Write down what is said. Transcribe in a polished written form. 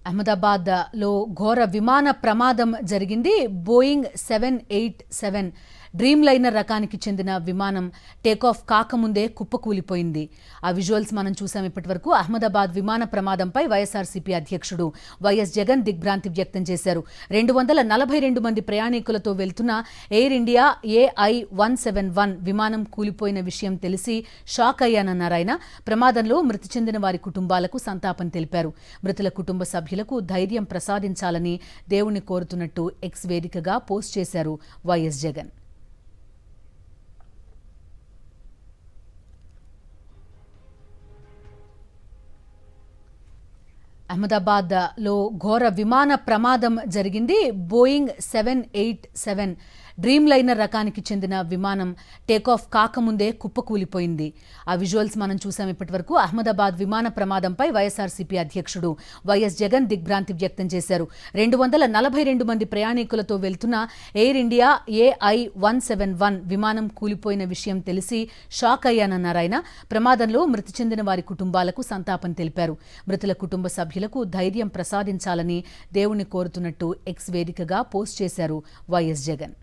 అహ్మదాబాద్లో ఘోర విమాన ప్రమాదం జరిగింది. బోయింగ్ 787 డ్రీమ్ లైనర్ రకానికి చెందిన విమానం టేకాఫ్ కాకముందే కుప్పకూలిపోయింది. ఆ విజువల్స్ మనం చూసాం ఇప్పటి వరకు. అహ్మదాబాద్ విమాన ప్రమాదంపై వైఎస్ఆర్సీపీ అధ్యక్షుడు వైఎస్ జగన్ దిగ్భ్రాంతి వ్యక్తం చేశారు. 242 మంది ప్రయాణికులతో వెళ్తున్న ఎయిర్ ఇండియా AI-171 విమానం కూలిపోయిన విషయం తెలిసి షాక్ అయ్యానన్నారు ఆయన. ప్రమాదంలో మృతి చెందిన వారి కుటుంబాలకు సంతాపం తెలిపారు. మృతుల కుటుంబ సభ్యులకు ధైర్యం ప్రసాదించాలని దేవుణ్ణి కోరుతున్నట్టు ఎక్స్ వేదికగా పోస్ట్ చేశారు వైఎస్ జగన్. అహ్మదాబాద్లో ఘోర విమాన ప్రమాదం జరిగింది. బోయింగ్ 787 డ్రీమ్ లైనర్ రకానికి చెందిన విమానం టేకాఫ్ కాకముందే కుప్పకూలిపోయింది. ఆ విజువల్స్ మనం చూసాం ఇప్పటి వరకు. అహ్మదాబాద్ విమాన ప్రమాదంపై వైఎస్ఆర్సీపీ అధ్యక్షుడు వైఎస్ జగన్ దిగ్భ్రాంతి వ్యక్తం చేశారు. 242 మంది ప్రయాణికులతో వెళ్తున్న ఎయిర్ ఇండియా AI-171 విమానం కూలిపోయిన విషయం తెలిసి షాక్ అయ్యానన్నారు ఆయన. ప్రమాదంలో మృతి చెందిన వారి కుటుంబాలకు సంతాపం తెలిపారు. మృతుల కుటుంబ సభ్యులకు ధైర్యం ప్రసాదించాలని దేవుణ్ణి కోరుతున్నట్టు ఎక్స్ వేదికగా పోస్ట్ చేశారు వైఎస్ జగన్.